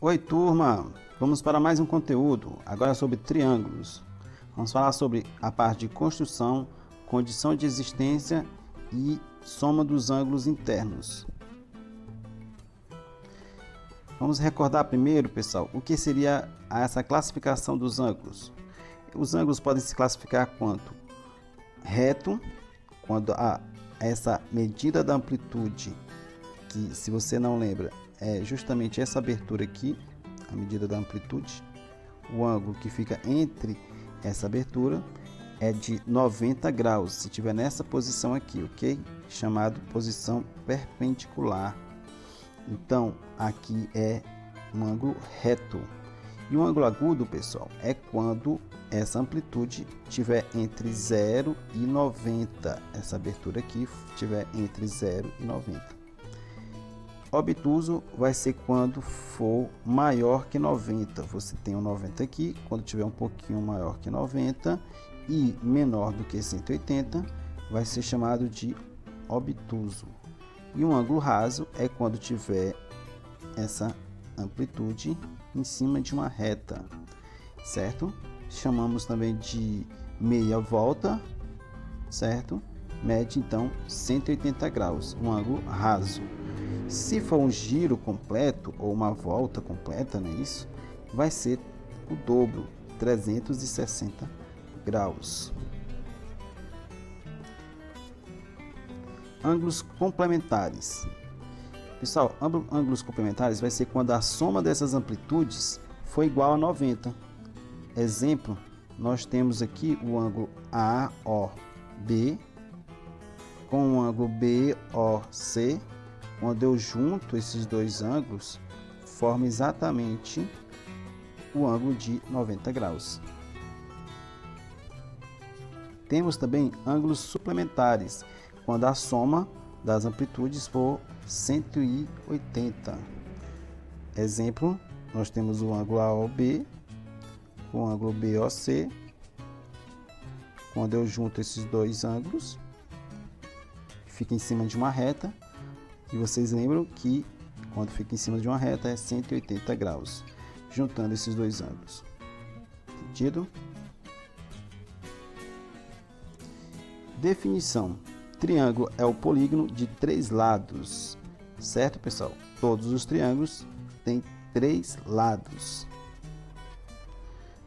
Oi, turma! Vamos para mais um conteúdo, agora sobre triângulos. Vamos falar sobre a parte de construção, condição de existência e soma dos ângulos internos. Vamos recordar primeiro, pessoal, o que seria essa classificação dos ângulos. Os ângulos podem se classificar quanto reto, quando essa medida da amplitude, que se você não lembra, é justamente essa abertura aqui, a medida da amplitude. O ângulo que fica entre essa abertura é de 90 graus, se estiver nessa posição aqui, ok? Chamado posição perpendicular. Então, aqui é um ângulo reto. E o ângulo agudo, pessoal, é quando essa amplitude estiver entre 0 e 90. Essa abertura aqui estiver entre 0 e 90. Obtuso vai ser quando for maior que 90. Você tem um 90 aqui, quando tiver um pouquinho maior que 90 e menor do que 180, vai ser chamado de obtuso. E um ângulo raso é quando tiver essa amplitude em cima de uma reta, certo? Chamamos também de meia volta, certo? Mede então 180 graus, um ângulo raso. Se for um giro completo ou uma volta completa, não é isso? Vai ser o dobro, 360 graus. Ângulos complementares. Pessoal, ângulos complementares vai ser quando a soma dessas amplitudes for igual a 90. Exemplo, nós temos aqui o ângulo AOB com o ângulo BOC. Quando eu junto esses dois ângulos, forma exatamente o ângulo de 90 graus. Temos também ângulos suplementares, quando a soma das amplitudes for 180. Exemplo, nós temos o ângulo AOB com o ângulo BOC. Quando eu junto esses dois ângulos, fica em cima de uma reta. E vocês lembram que quando fica em cima de uma reta é 180 graus, juntando esses dois ângulos. Entendido? Definição. Triângulo é o polígono de três lados. Certo, pessoal? Todos os triângulos têm três lados.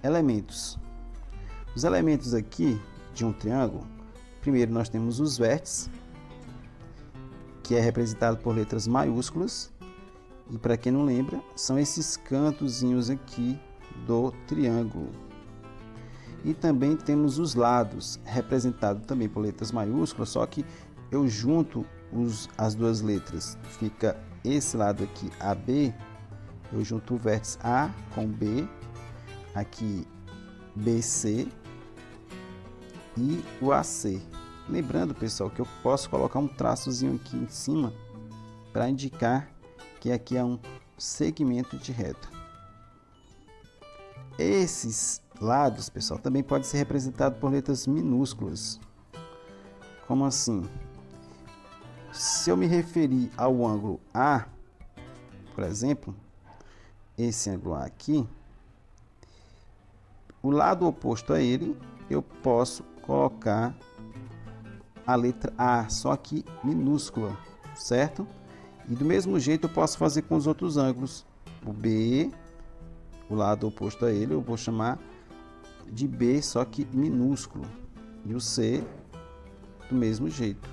Elementos. Os elementos aqui de um triângulo, primeiro nós temos os vértices, que é representado por letras maiúsculas, e para quem não lembra, são esses cantozinhos aqui do triângulo. E também temos os lados, representados também por letras maiúsculas, só que eu junto as duas letras, fica esse lado aqui AB, eu junto o vértice A com B, aqui BC e o AC. Lembrando, pessoal, que eu posso colocar um traçozinho aqui em cima para indicar que aqui é um segmento de reta. Esses lados, pessoal, também pode ser representado por letras minúsculas. Como assim? Se eu me referir ao ângulo A, por exemplo, esse ângulo A aqui, o lado oposto a ele, eu posso colocar a letra A, só que minúscula, certo? E do mesmo jeito eu posso fazer com os outros ângulos. O B, o lado oposto a ele, eu vou chamar de B, só que minúsculo. E o C, do mesmo jeito.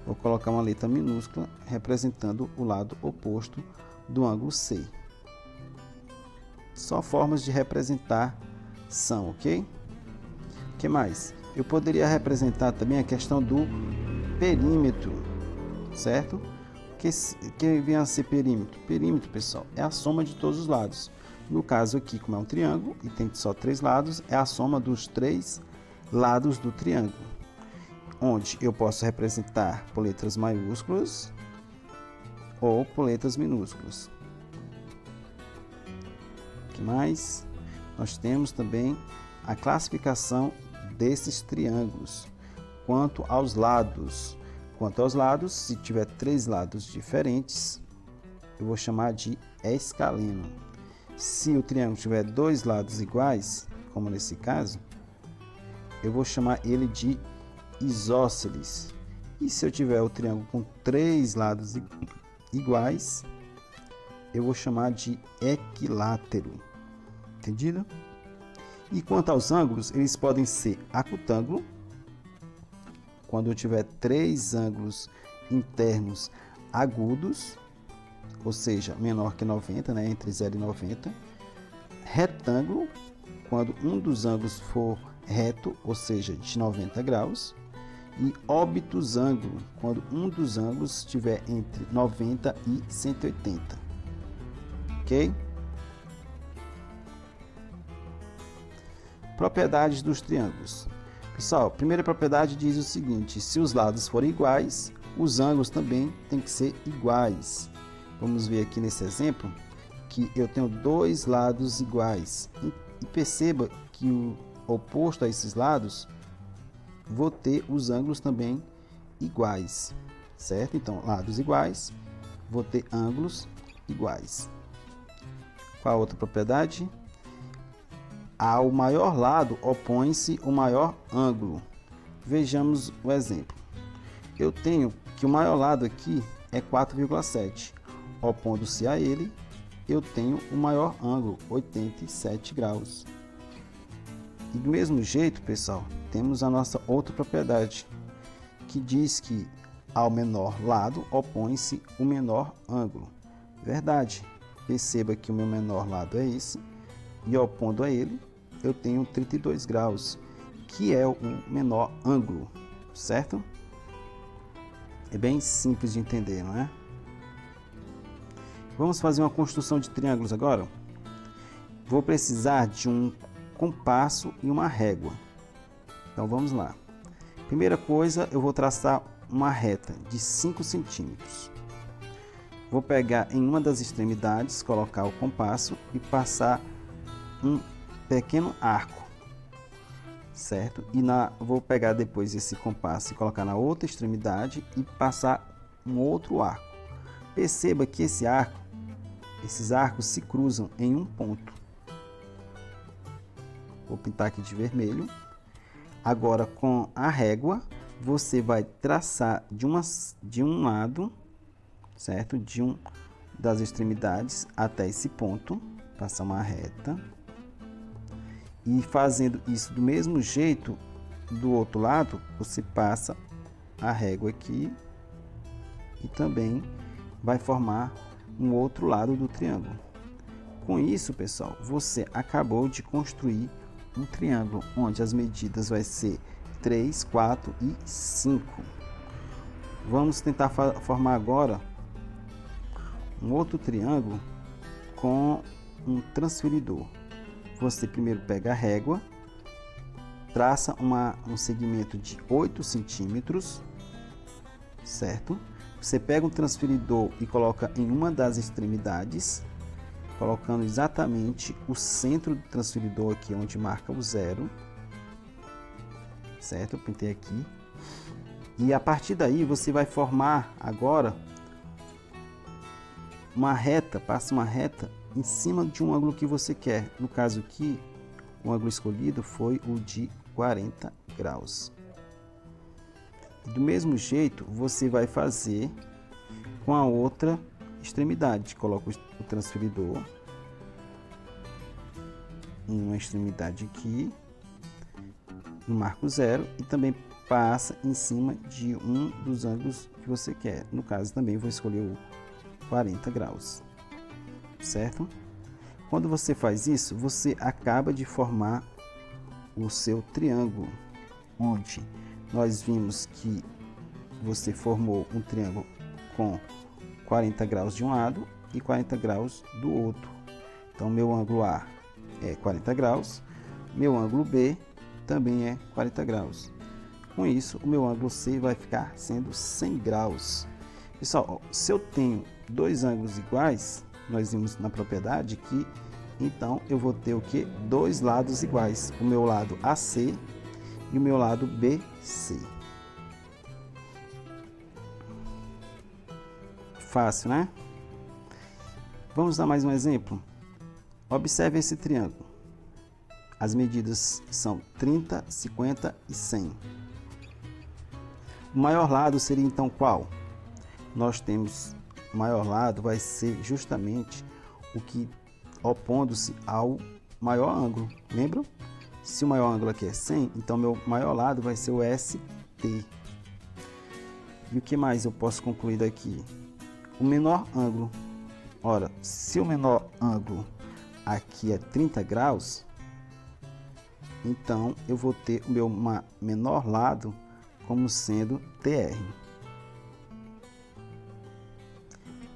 Vou colocar uma letra minúscula representando o lado oposto do ângulo C. Só formas de representar são, ok? O que mais? Eu poderia representar também a questão do perímetro, certo? O que vem a ser perímetro? Perímetro, pessoal, é a soma de todos os lados. No caso aqui, como é um triângulo e tem só três lados, é a soma dos três lados do triângulo, onde eu posso representar por letras maiúsculas ou por letras minúsculas. O que mais? Nós temos também a classificação desses triângulos. Quanto aos lados, se tiver três lados diferentes, eu vou chamar de escaleno. Se o triângulo tiver dois lados iguais, como nesse caso, eu vou chamar ele de isósceles. E se eu tiver o triângulo com três lados iguais, eu vou chamar de equilátero. Entendido? E quanto aos ângulos, eles podem ser acutângulo, quando eu tiver três ângulos internos agudos, ou seja, menor que 90, né, entre 0 e 90. Retângulo, quando um dos ângulos for reto, ou seja, de 90 graus. E obtusângulo, quando um dos ângulos estiver entre 90 e 180. Ok? Propriedades dos triângulos. Pessoal, a primeira propriedade diz o seguinte: se os lados forem iguais, os ângulos também têm que ser iguais. Vamos ver aqui nesse exemplo que eu tenho dois lados iguais. E perceba que o oposto a esses lados, vou ter os ângulos também iguais, certo? Então, lados iguais, vou ter ângulos iguais. Qual a outra propriedade? Ao maior lado opõe-se o maior ângulo. Vejamos o exemplo. Eu tenho que o maior lado aqui é 4,7. Opondo-se a ele, eu tenho o maior ângulo, 87 graus. E do mesmo jeito, pessoal, temos a nossa outra propriedade, que diz que ao menor lado opõe-se o menor ângulo. Verdade. Perceba que o meu menor lado é esse, e opondo a ele, eu tenho 32 graus, que é o menor ângulo, certo? É bem simples de entender, não é? Vamos fazer uma construção de triângulos agora? Vou precisar de um compasso e uma régua. Então vamos lá. Primeira coisa, eu vou traçar uma reta de 5 centímetros. Vou pegar em uma das extremidades, colocar o compasso e passar um pequeno arco, certo? E vou pegar depois esse compasso e colocar na outra extremidade e passar um outro arco. Perceba que esses arcos se cruzam em um ponto. Vou pintar aqui de vermelho. Agora, com a régua, você vai traçar de um lado, certo? Das extremidades até esse ponto, passar uma reta. E fazendo isso do mesmo jeito, do outro lado, você passa a régua aqui e também vai formar um outro lado do triângulo. Com isso, pessoal, você acabou de construir um triângulo onde as medidas vai ser 3, 4 e 5. Vamos tentar formar agora um outro triângulo com um transferidor. Você primeiro pega a régua, traça um segmento de 8 centímetros, certo? Você pega um transferidor e coloca em uma das extremidades, colocando exatamente o centro do transferidor aqui, onde marca o 0, certo? Eu pintei aqui. E a partir daí você vai formar agora uma reta, passa uma reta em cima de um ângulo que você quer. No caso aqui, o ângulo escolhido foi o de 40 graus. Do mesmo jeito, você vai fazer com a outra extremidade. Coloca o transferidor em uma extremidade aqui, no marco 0, e também passa em cima de um dos ângulos que você quer. No caso, também vou escolher o 40 graus, certo? Quando você faz isso, você acaba de formar o seu triângulo, onde nós vimos que você formou um triângulo com 40 graus de um lado e 40 graus do outro. Então, meu ângulo A é 40 graus, meu ângulo B também é 40 graus. Com isso, o meu ângulo C vai ficar sendo 100 graus. Pessoal, se eu tenho dois ângulos iguais, nós vimos na propriedade que, então, eu vou ter o que? Dois lados iguais. O meu lado AC e o meu lado BC. Fácil, né? Vamos dar mais um exemplo. Observe esse triângulo. As medidas são 30, 50 e 100. O maior lado seria então qual? Nós temos o maior lado vai ser justamente o que opondo-se ao maior ângulo. Lembram? Se o maior ângulo aqui é 100, então meu maior lado vai ser o ST. E o que mais eu posso concluir daqui? O menor ângulo. Ora, se o menor ângulo aqui é 30 graus, então eu vou ter o meu menor lado como sendo TR.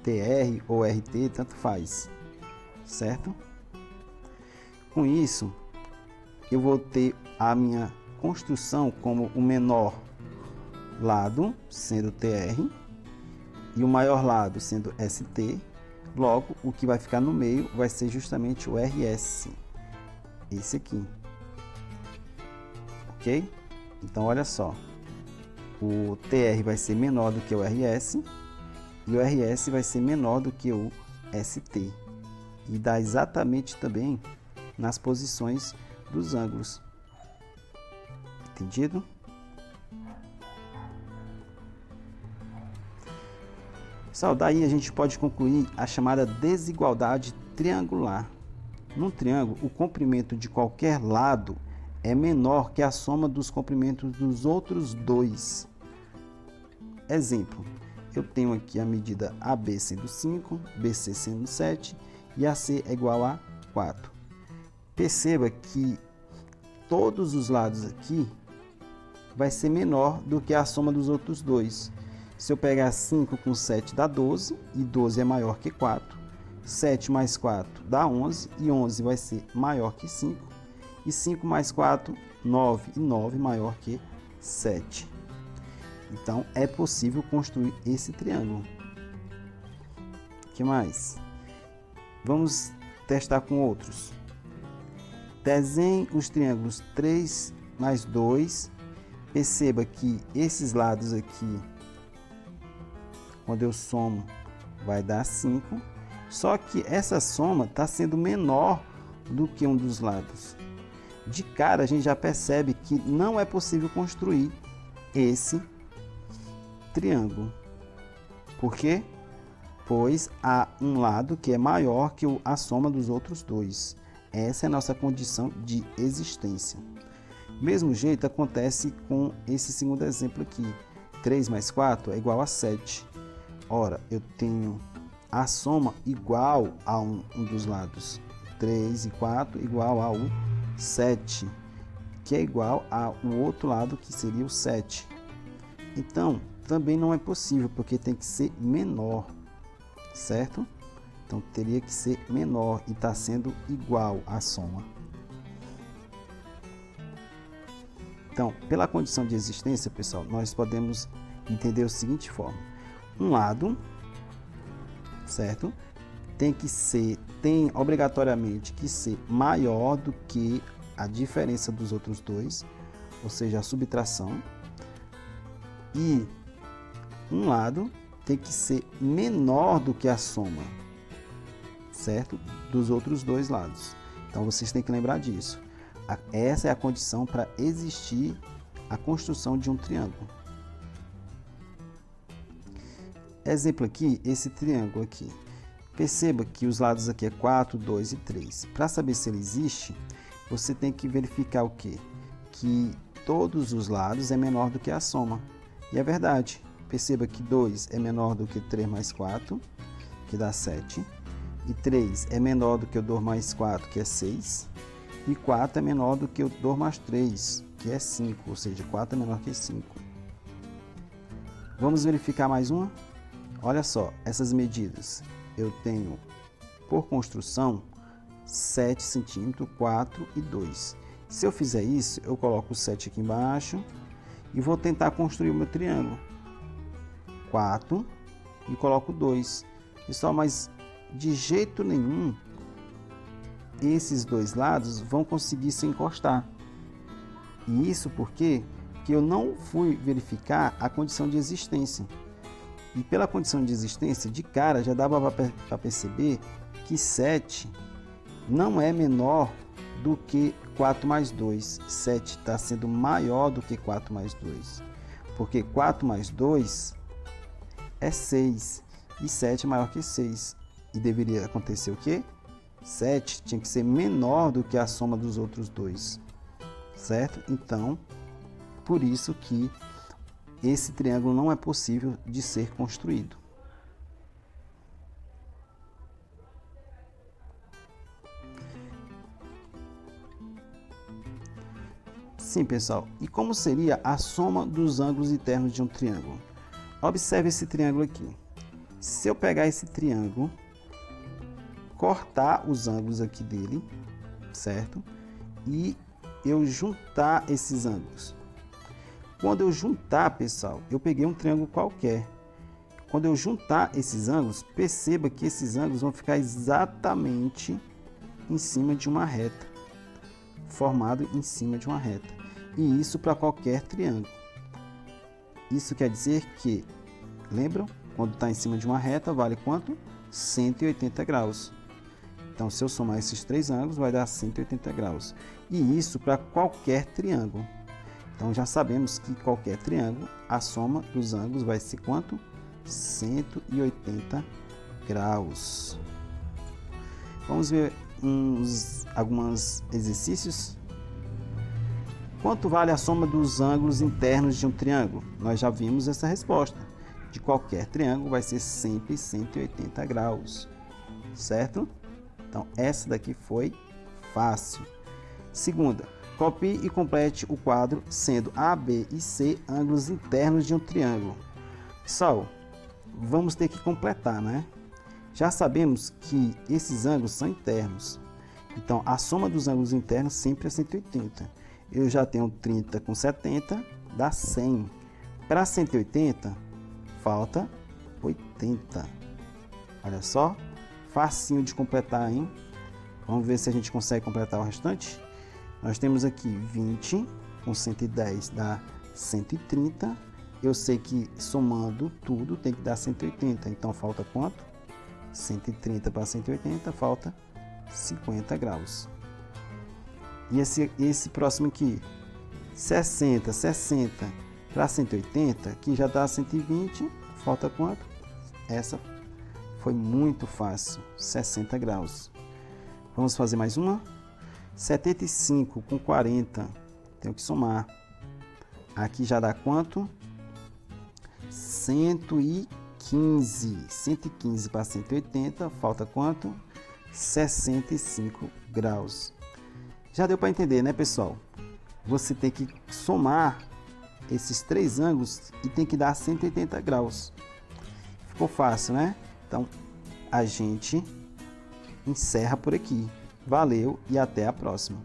TR ou RT, tanto faz, certo? Com isso, eu vou ter a minha construção como o menor lado sendo TR e o maior lado sendo ST. Logo, o que vai ficar no meio vai ser justamente o RS, esse aqui. Ok? Então, olha só. O TR vai ser menor do que o RS e o RS vai ser menor do que o ST. E dá exatamente também nas posições dos ângulos. Entendido? Pessoal, daí a gente pode concluir a chamada desigualdade triangular. Num triângulo, o comprimento de qualquer lado é menor que a soma dos comprimentos dos outros dois. Exemplo, eu tenho aqui a medida AB sendo 5, BC sendo 7 e AC é igual a 4. Perceba que todos os lados aqui vai ser menor do que a soma dos outros dois. Se eu pegar 5 com 7 dá 12, e 12 é maior que 4. 7 mais 4 dá 11, e 11 vai ser maior que 5. E 5 mais 4, 9, e 9 maior que 7. Então, é possível construir esse triângulo. O que mais? Vamos testar com outros. Desenhe os triângulos 3 mais 2. Perceba que esses lados aqui, quando eu somo, vai dar 5. Só que essa soma está sendo menor do que um dos lados. De cara, a gente já percebe que não é possível construir esse triângulo. Por quê? Pois há um lado que é maior que a soma dos outros dois. Essa é a nossa condição de existência. Mesmo jeito acontece com esse segundo exemplo aqui. 3 mais 4 é igual a 7. Ora, eu tenho a soma igual a um dos lados. 3 e 4 igual ao 7, que é igual ao outro lado, que seria o 7. Então, também não é possível, porque tem que ser menor, certo? Então, teria que ser menor e está sendo igual à soma. Então, pela condição de existência, pessoal, nós podemos entender da seguinte forma. Um lado, certo? Tem obrigatoriamente que ser maior do que a diferença dos outros dois, ou seja, a subtração. E um lado tem que ser menor do que a soma, certo? Dos outros dois lados. Então, vocês têm que lembrar disso. Essa é a condição para existir a construção de um triângulo. Exemplo aqui, esse triângulo aqui. Perceba que os lados aqui é 4, 2 e 3. Para saber se ele existe, você tem que verificar o quê? Que todos os lados é menor do que a soma. E é verdade. Perceba que 2 é menor do que 3 mais 4, que dá 7. E 3 é menor do que o 2 mais 4, que é 6. E 4 é menor do que o 2 mais 3, que é 5. Ou seja, 4 é menor que 5. Vamos verificar mais uma? Olha só, essas medidas. Eu tenho, por construção, 7 centímetros, 4 e 2. Se eu fizer isso, eu coloco o 7 aqui embaixo e vou tentar construir o meu triângulo. 4 e coloco 2. Pessoal, mas de jeito nenhum esses dois lados vão conseguir se encostar. E isso porque eu não fui verificar a condição de existência. E pela condição de existência, de cara, já dava para perceber que 7 não é menor do que 4 mais 2. 7 está sendo maior do que 4 mais 2. Porque 4 mais 2 é 6. E 7 é maior que 6. E deveria acontecer o quê? 7 tinha que ser menor do que a soma dos outros dois. Certo? Então, por isso que esse triângulo não é possível de ser construído. Sim, pessoal. E como seria a soma dos ângulos internos de um triângulo? Observe esse triângulo aqui. Se eu pegar esse triângulo, cortar os ângulos aqui dele, certo? E eu juntar esses ângulos. Quando eu juntar, pessoal, eu peguei um triângulo qualquer. Quando eu juntar esses ângulos, perceba que esses ângulos vão ficar exatamente em cima de uma reta. Formado em cima de uma reta. E isso para qualquer triângulo. Isso quer dizer que, lembram? Quando está em cima de uma reta, vale quanto? 180 graus. Então, se eu somar esses três ângulos, vai dar 180 graus. E isso para qualquer triângulo. Então, já sabemos que qualquer triângulo, a soma dos ângulos vai ser quanto? 180 graus. Vamos ver alguns exercícios. Quanto vale a soma dos ângulos internos de um triângulo? Nós já vimos essa resposta. De qualquer triângulo vai ser sempre 180 graus. Certo? Então, essa daqui foi fácil. Segunda, copie e complete o quadro sendo A, B e C ângulos internos de um triângulo. Pessoal, vamos ter que completar, né? Já sabemos que esses ângulos são internos. Então, a soma dos ângulos internos sempre é 180. Eu já tenho 30 com 70, dá 100. Para 180, falta 80. Olha só, facinho de completar, hein? Vamos ver se a gente consegue completar o restante. Nós temos aqui 20 com 110 dá 130. Eu sei que somando tudo tem que dar 180. Então, falta quanto? 130 para 180, falta 50 graus. E esse próximo aqui, 60 para 180, que já dá 120, falta quanto? Essa foi muito fácil, 60 graus. Vamos fazer mais uma? 75 com 40, tenho que somar. Aqui já dá quanto? 115. 115 para 180, falta quanto? 65 graus. Já deu para entender, né, pessoal? Você tem que somar esses três ângulos e tem que dar 180 graus. Ficou fácil, né? Então, a gente encerra por aqui. Valeu e até a próxima.